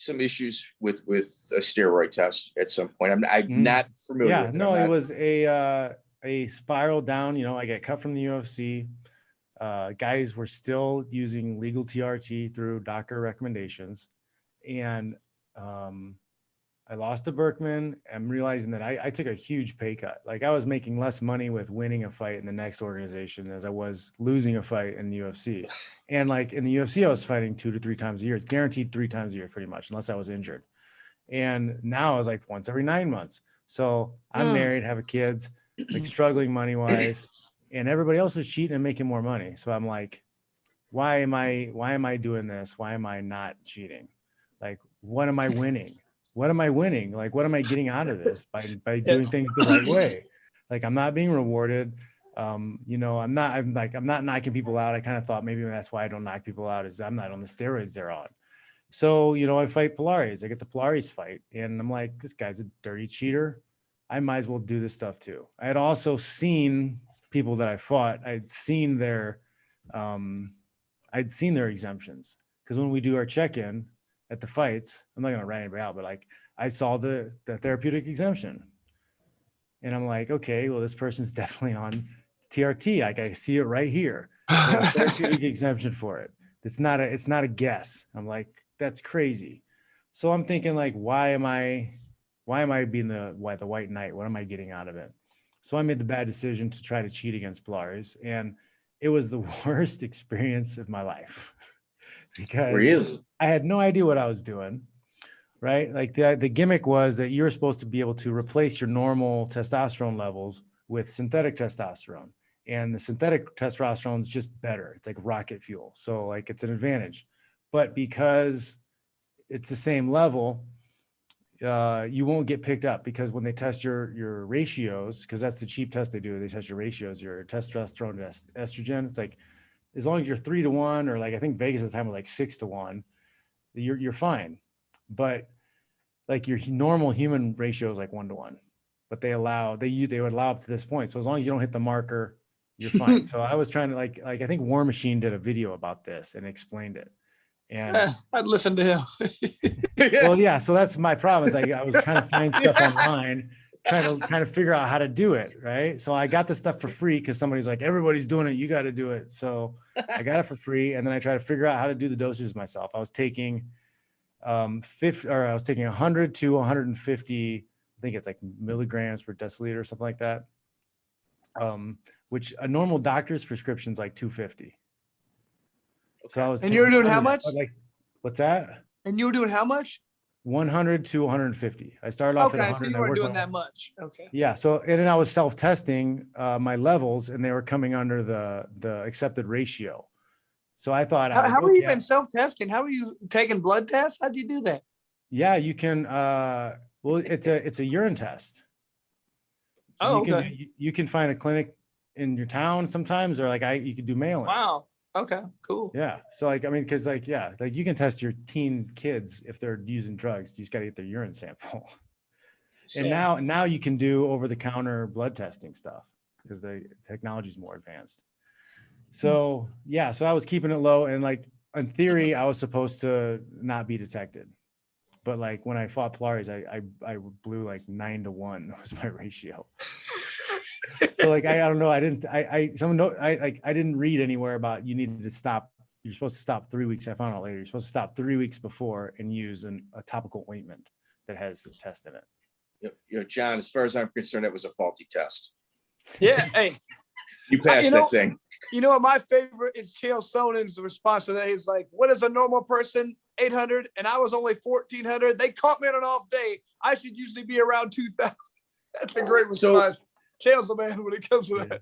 some issues with a steroid test at some point. I'm not familiar with it. No, it was a spiral down. I got cut from the UFC. Guys were still using legal TRT through doctor recommendations. And I lost to Berkman. I'm realizing that I took a huge pay cut. Like I was making less money with winning a fight in the next organization as I was losing a fight in the UFC. And like in the UFC, I was fighting 2 to 3 times a year. It's guaranteed 3 times a year pretty much, unless I was injured. And now I was like once every 9 months. So I'm married, have kids, like struggling money wise, and everybody else is cheating and making more money. So I'm like, why am I doing this? Why am I not cheating? Like, what am I winning? What am I winning? Like, what am I getting out of this by doing things the right way? Like, I'm not being rewarded. I'm not knocking people out. I kind of thought maybe that's why I don't knock people out is I'm not on the steroids they're on. So, I fight Palhares. I get the Palhares fight and I'm like, this guy's a dirty cheater. I might as well do this stuff too. I had also seen people that I fought. I'd seen their exemptions. Because when we do our check-in at the fights, I'm not going to rat anybody out, but like I saw the therapeutic exemption. And I'm like, okay, well, this person's definitely on TRT. Like I see it right here. Therapeutic exemption for it. It's not a guess. I'm like, that's crazy. So I'm thinking like, why am I being the white knight? What am I getting out of it? So I made the bad decision to try to cheat against Palhares, and it was the worst experience of my life because really? I had no idea what I was doing. Right? Like the gimmick was that you're supposed to be able to replace your normal testosterone levels with synthetic testosterone, and the synthetic testosterone is just better. It's like rocket fuel. So like it's an advantage, but because it's the same level, you won't get picked up because when they test your ratios, because that's the cheap test they do, they test your ratios, your testosterone to estrogen. It's like, as long as you're 3 to 1, or like, I think Vegas at the time was like 6 to 1, you're fine. But like your normal human ratio is like 1 to 1, but they would allow up to this point. So as long as you don't hit the marker, you're fine. So I was trying to like, I think War Machine did a video about this and explained it. And I'd listen to him. Well, yeah. So that's my problem is I was trying to find stuff online, trying to figure out how to do it. Right. So I got the stuff for free because somebody's like, everybody's doing it, you got to do it. So I got it for free. And then I tried to figure out how to do the dosages myself. I was taking 100 to 150, I think it's like milligrams per deciliter or something like that. Which a normal doctor's prescription is like 250. So I was. And you were doing how much? Like, what's that? And you were doing how much? 100 to 150. I started off at 100. So you weren't doing that much. Okay. Yeah. So, and then I was self-testing my levels, and they were coming under the accepted ratio. So I thought, how are you even self-testing? How are you taking blood tests? How do you do that? Yeah, you can. Well, it's a urine test. Oh, okay. You can find a clinic in your town sometimes, or like you could do mail-in. Wow. Okay, cool. Yeah. So like, I mean, cause like, yeah, like you can test your teen kids if they're using drugs. You just got to get their urine sample. And now you can do over the counter blood testing stuff because the technology is more advanced. So yeah, so I was keeping it low, and like in theory, I was supposed to not be detected. But like when I fought Palhares, I blew like 9 to 1 was my ratio. So like I don't know, I didn't read anywhere about you needed to stop. You're supposed to stop 3 weeks. I found out later. You're supposed to stop 3 weeks before and use a topical ointment that has a test in it. John, as far as I'm concerned, it was a faulty test. Yeah. Hey, you passed that thing. You know what? My favorite is Chael Sonnen's response today. Is like, what is a normal person? 800, and I was only 1,400. They caught me on an off day. I should usually be around 2,000. That's a great response. Chael's the man when it comes to that.